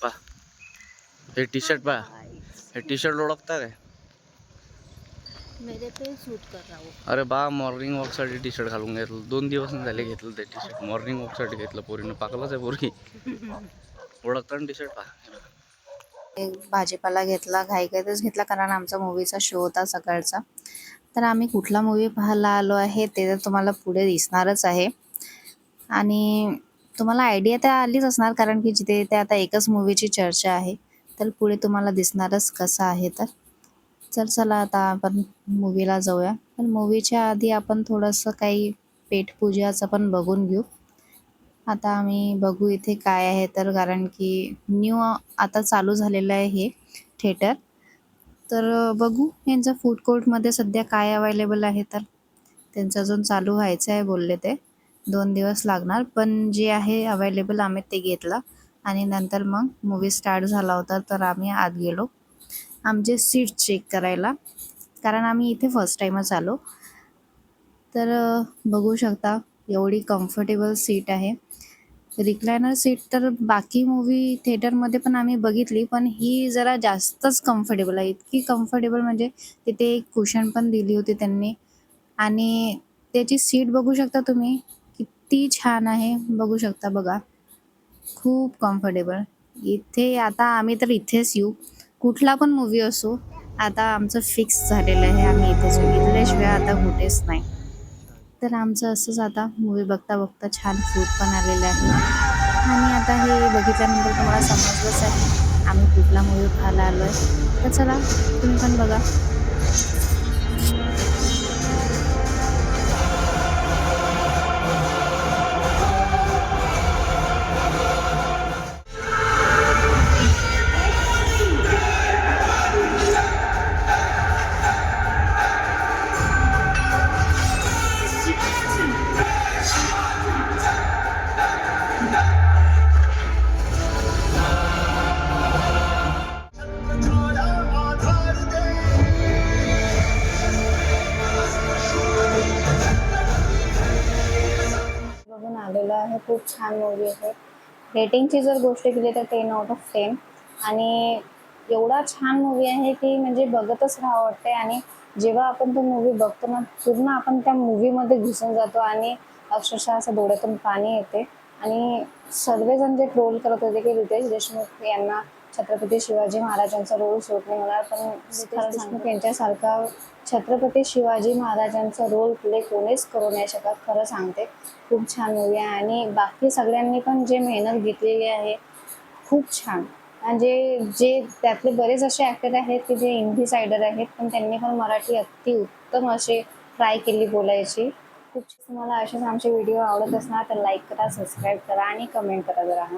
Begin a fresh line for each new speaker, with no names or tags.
पा, हे T shirt पा, हे टी शर्ट ओळखता काय?
मेरे पे सूट कर रहा हो.
अरे बा, मॉर्निंग वॉकसाठी टी शर्ट घालून घेतलं. 2 दिवस झाले घेतलं ते टी शर्ट. मॉर्निंग वॉकसाठी घेतलं. पोरीनं पाकलच आहे पोरगी. ओळखता ना टी शर्ट पा.
एक भाजीपाला घेतला, घाईघाईतच घेतला कारण आमचा मूवीचा शो होता सकाळचा. तर आम्ही कुठला मूवी पाहायला आलो आहे ते तर तुम्हाला पुढे दिसणारच आहे. आणि तुम्हाला आयडिया तर आलीच असणार कारण की जिथे ते आता एकच मूवीची चर्चा आहे. तर पुढे तुम्हाला दिसणारच कसं आहे तर. चला आता आपण मूवीला जाऊया. पण मूवीच्या आधी आपण थोडंसं काही पेटपूजाचं पण बघून घेऊ. आता आम्ही बघू इथे काय आहे तर कारण की न्यू आता चालू झालेलं आहे हे थिएटर. तर बघू यांचं फूड कोर्टमध्ये सध्या काय अवेलेबल आहे तर. त्यांचं अजून चालू व्हायचं आहे बोलले ते. 2 दिवस लागणार पण जे आहे अवेलेबल आम्ही ते घेतलं आणि नंतर मग मूवी स्टार्ट झाला होता तर आम्ही आत गेलो आमचे सीट चेक करायला कारण आम्ही इथे फर्स्ट टाईमच आलो. तर बघू शकता एवढी कम्फर्टेबल सीट आहे. रिक्लायनर सीट तर बाकी मूवी थिएटरमध्ये पण आम्ही बघितली पण ही जरा जास्तच कम्फर्टेबल आहे. इतकी कम्फर्टेबल म्हणजे तिथे एक कुशन पण दिली होती त्यांनी आणि त्याची सीट बघू शकता तुम्ही किती छान आहे. बघू शकता बघा. खूप कम्फर्टेबल. इथे आता आम्ही तर इथेच येऊ. कुठला पण मूवी असो आता आमचं फिक्स झालेलं आहे. आम्ही इथेच येऊ. इथल्याशिवाय आता कुठेच नाही. तर आमचं असंच आता मूवी बघता बघता छान फूड पण आलेलं आहे. आणि आता हे बघितल्यानंतर तुम्हाला समजलंच आहे आम्ही कुठला मूवी पाहायला आलो आहे. तर चला तुम्ही पण बघा. बघून आलेलं आहे. खूप छान मूवी आहे. रेटिंगची जर गोष्ट केली तर 10/10 आणि एवढा छान मूवी आहे की म्हणजे बघतच राहावं वाटते. आणि जेव्हा आपण तो मूवी बघतो ना पूर्ण आपण त्या मूवीमध्ये घुसून जातो आणि अक्षरशः असं डोळ्यातून पाणी येते. आणि सर्वजण जे ट्रोल करत होते की रितेश देशमुख यांना छत्रपती शिवाजी महाराजांचा रोल सूट नाही होणार पण रितेश देशमुख यांच्यासारखा छत्रपती शिवाजी महाराजांचा रोल प्ले कोणीच करू नाही शकत. खरं सांगते. खूप छान मूवी आहे आणि बाकी सगळ्यांनी पण जे मेहनत घेतलेली आहे खूप छान. म्हणजे जे त्यातले बरेच असे ॲक्टर आहेत की जे हिंदी सायडर आहेत पण त्यांनी पण मराठी अति उत्तम असे ट्राय केली बोलायची. खूप तुम्हाला असेच आमचे व्हिडिओ आवडत असणार तर लाईक करा, सबस्क्राईब करा आणि कमेंट करा जरा.